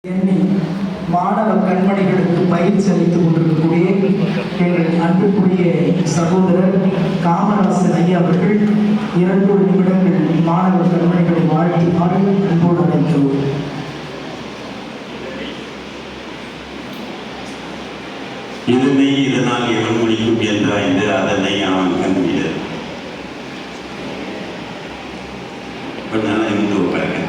எண்ணி மாணவ கண்மணிகளுக்கு பயிற்சி அளித்துக் கொண்டிருக்கக்கூடிய எங்கள் அன்புக்குரிய சகோதரர் காமராசன் ஐயா அவர்கள் 2 நிமிடங்கள் மாணவ கண்மணிகளை வாழ்த்துமாறு அன்போடு அழைக்கிறோம். இதனை இதனால் எவன் முடிக்கும் என்றாய்ந்து அதனை அவன் கண்பியர். இருந்து உட்காருங்க.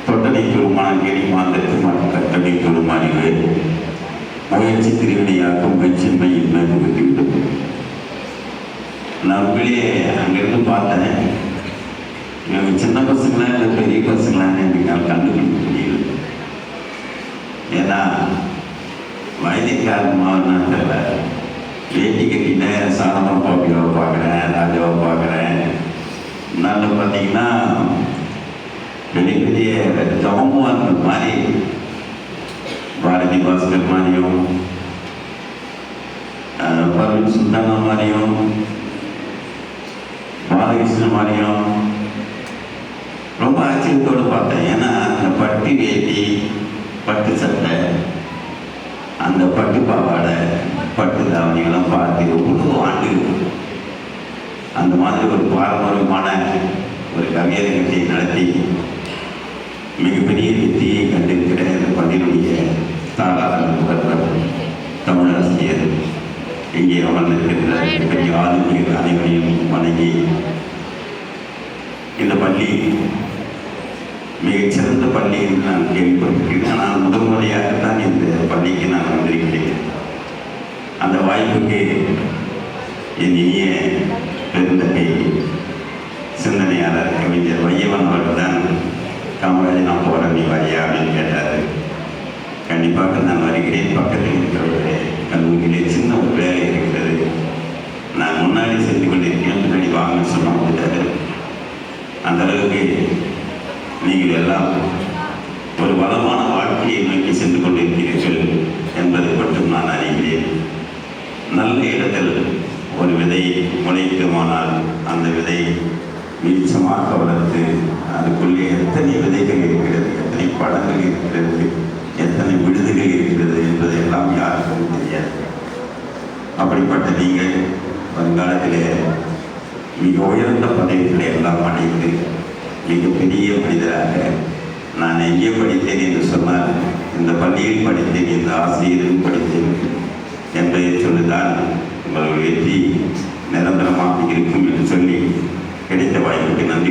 தொட்டனை பெருமான் கேடி மாந்தற்கு கட்டளை பெருமானிவே முயற்சி திருவினையாக்கும் வெற்றின்மை இன்மை புகட்டிவிடும். நான் உண்மையிலேயே அங்கிருந்து பார்த்தேன். இவங்க சின்ன பசங்களா இல்லை பெரிய பசங்களான்னு என்னால் கண்டுபிடிக்க முடியல. ஏன்னா வயது காரணமாக தெரியல. வேட்டி கட்டின சாதாரண பாப்பியாவை பார்க்குறேன், ராஜாவை பார்க்குறேன். நான் பார்த்தீங்கன்னா பெரிய பெரிய ஜவமான்கள் மாதிரி பாரதி பாஸ்கர் மாதிரியும் பர்வீன் சுல்தானா மாதிரியும் பாலகிருஷ்ணன் மாதிரியும் ரொம்ப ஆச்சரியத்தோடு பார்த்தேன். ஏன்னா அந்த பட்டு வேட்டி, பட்டு சட்டை, அந்த பட்டு பாவாடை, பட்டு தாவணிகள்லாம் பார்த்து ஒவ்வொரு ஆண்டு அந்த மாதிரி ஒரு பாரம்பரியமான ஒரு கவியரை நிகழ்ச்சியை நடத்தி மிகப்பெரிய வெற்றியை கண்டிருக்கிற இந்த பள்ளியினுடைய தாராளர் முதல்வர் தமிழாசிரியர் இங்கே அமர்ந்திருக்கின்ற பெரிய ஆளுநர்கள் அனைவரையும் வணங்கி, இந்த பள்ளி மிகச்சிறந்த பள்ளி என்று நான் கேள்விப்பட்டிருக்கிறேன். ஆனால் முதல் முறையாகத்தான் இந்த பள்ளிக்கு நான் வந்திருக்கிறேன். அந்த வாய்ப்புக்கு என் இனிய பெருந்தகை சிந்தனையாளர் கவிஞர் வையவன் அவர்கள் தான் காமராஜ் நான் போகிறேன், நீ வரையா அப்படின்னு கேட்டார். கண்டிப்பாக நான் வருகிறேன். பக்கத்தில் இருக்கிறவர்களே கல்லூரியிலே சின்ன ஒரு வேலை இருக்கிறது, நான் முன்னாடி சென்று கொண்டிருக்கேன், முன்னாடி வாங்க சொன்ன வந்துட்டாரு. அந்த அளவுக்கு நீங்கள் எல்லாம் ஒரு வளமான வாழ்க்கையை நோக்கி சென்று கொண்டிருக்கிறீர்கள் என்பதை மட்டும் நான் அறிகிறேன். நல்ல இடத்தில் ஒரு விதை முளைக்குமானால் அந்த விதை மீச்சமாக வளர்த்து அதுக்குள்ளே எத்தனை விதைகள் இருக்கிறது, எத்தனை படங்கள் இருக்கிறது, எத்தனை விடுதுகள் இருக்கிறது என்பதையெல்லாம் யாருக்கும் தெரியாது. அப்படிப்பட்ட நீங்கள் வருங்காலத்திலே மிக உயர்ந்த பதவிகளை எல்லாம் அடைந்து மிகப்பெரிய மனிதராக, நான் எங்கே படித்தேன் என்று சொன்னால் இந்த பள்ளியில் படித்தேன், இந்த ஆசிரியரில் படித்தேன் என்பதை சொல்லிதான் உங்கள் வெற்றி நிரந்தரமாக இருக்கும் என்று சொல்லி கிடைத்த வாய்ப்புக்கு நன்றி.